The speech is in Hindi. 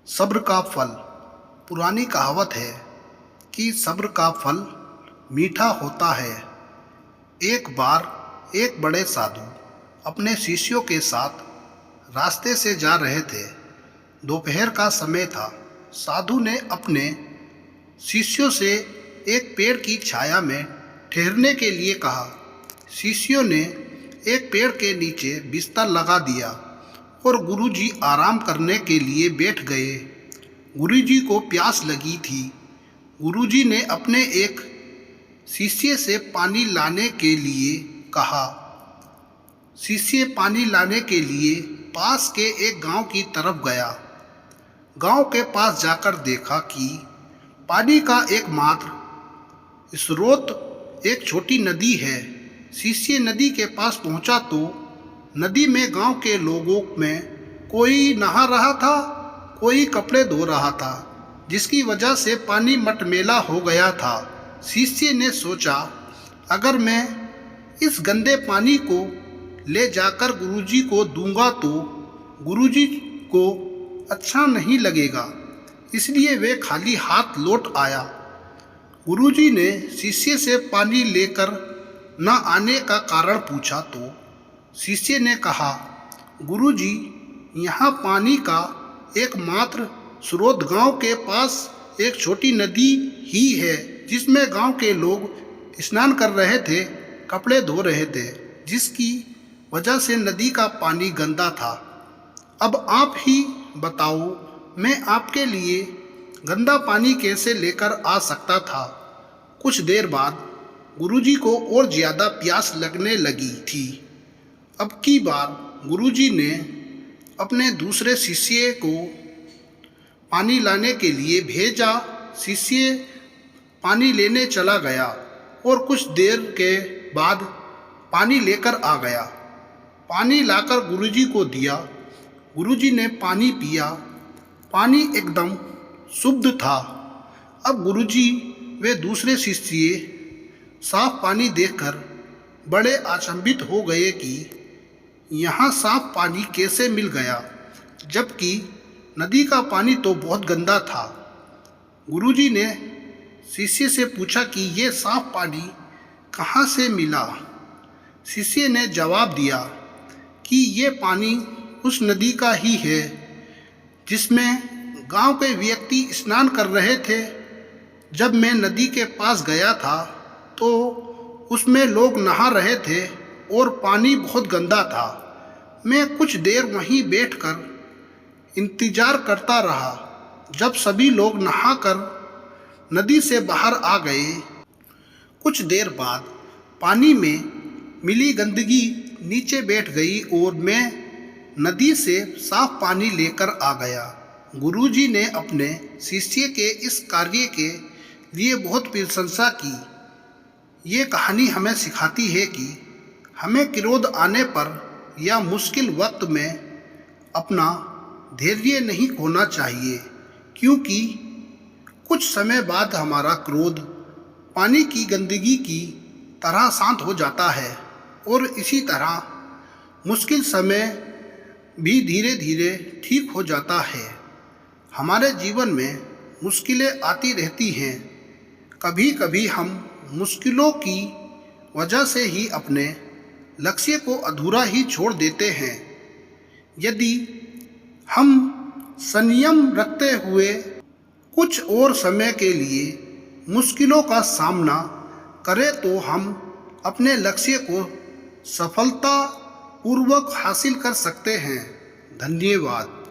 सब्र का फल। पुरानी कहावत है कि सब्र का फल मीठा होता है। एक बार एक बड़े साधु अपने शिष्यों के साथ रास्ते से जा रहे थे। दोपहर का समय था। साधु ने अपने शिष्यों से एक पेड़ की छाया में ठहरने के लिए कहा। शिष्यों ने एक पेड़ के नीचे बिस्तर लगा दिया और गुरुजी आराम करने के लिए बैठ गए। गुरुजी को प्यास लगी थी। गुरुजी ने अपने एक शिष्य से पानी लाने के लिए कहा। शिष्य पानी लाने के लिए पास के एक गांव की तरफ गया। गांव के पास जाकर देखा कि पानी का एकमात्र स्रोत एक छोटी नदी है। शिष्य नदी के पास पहुंचा तो नदी में गांव के लोगों में कोई नहा रहा था, कोई कपड़े धो रहा था, जिसकी वजह से पानी मटमैला हो गया था। शिष्य ने सोचा, अगर मैं इस गंदे पानी को ले जाकर गुरुजी को दूंगा तो गुरुजी को अच्छा नहीं लगेगा, इसलिए वे खाली हाथ लौट आया। गुरुजी ने शिष्य से पानी लेकर न आने का कारण पूछा तो शिष्य ने कहा, गुरुजी, यहाँ पानी का एकमात्र स्रोत गांव के पास एक छोटी नदी ही है, जिसमें गांव के लोग स्नान कर रहे थे, कपड़े धो रहे थे, जिसकी वजह से नदी का पानी गंदा था। अब आप ही बताओ, मैं आपके लिए गंदा पानी कैसे लेकर आ सकता था। कुछ देर बाद गुरुजी को और ज़्यादा प्यास लगने लगी थी। अब की बार गुरुजी ने अपने दूसरे शिष्य को पानी लाने के लिए भेजा। शिष्य पानी लेने चला गया और कुछ देर के बाद पानी लेकर आ गया। पानी लाकर गुरुजी को दिया। गुरुजी ने पानी पिया। पानी एकदम शुद्ध था। अब गुरुजी वे दूसरे शिष्य साफ पानी देखकर बड़े अचंभित हो गए कि यहाँ साफ पानी कैसे मिल गया, जबकि नदी का पानी तो बहुत गंदा था। गुरुजी ने शिष्य से पूछा कि ये साफ पानी कहाँ से मिला। शिष्य ने जवाब दिया कि ये पानी उस नदी का ही है जिसमें गांव के व्यक्ति स्नान कर रहे थे। जब मैं नदी के पास गया था तो उसमें लोग नहा रहे थे और पानी बहुत गंदा था। मैं कुछ देर वहीं बैठकर इंतजार करता रहा। जब सभी लोग नहाकर नदी से बाहर आ गए, कुछ देर बाद पानी में मिली गंदगी नीचे बैठ गई और मैं नदी से साफ पानी लेकर आ गया। गुरुजी ने अपने शिष्य के इस कार्य के लिए बहुत प्रशंसा की। ये कहानी हमें सिखाती है कि हमें क्रोध आने पर या मुश्किल वक्त में अपना धैर्य नहीं खोना चाहिए, क्योंकि कुछ समय बाद हमारा क्रोध पानी की गंदगी की तरह शांत हो जाता है और इसी तरह मुश्किल समय भी धीरे धीरे ठीक हो जाता है। हमारे जीवन में मुश्किलें आती रहती हैं। कभी कभी हम मुश्किलों की वजह से ही अपने लक्ष्य को अधूरा ही छोड़ देते हैं। यदि हम संयम रखते हुए कुछ और समय के लिए मुश्किलों का सामना करें तो हम अपने लक्ष्य को सफलतापूर्वक हासिल कर सकते हैं। धन्यवाद।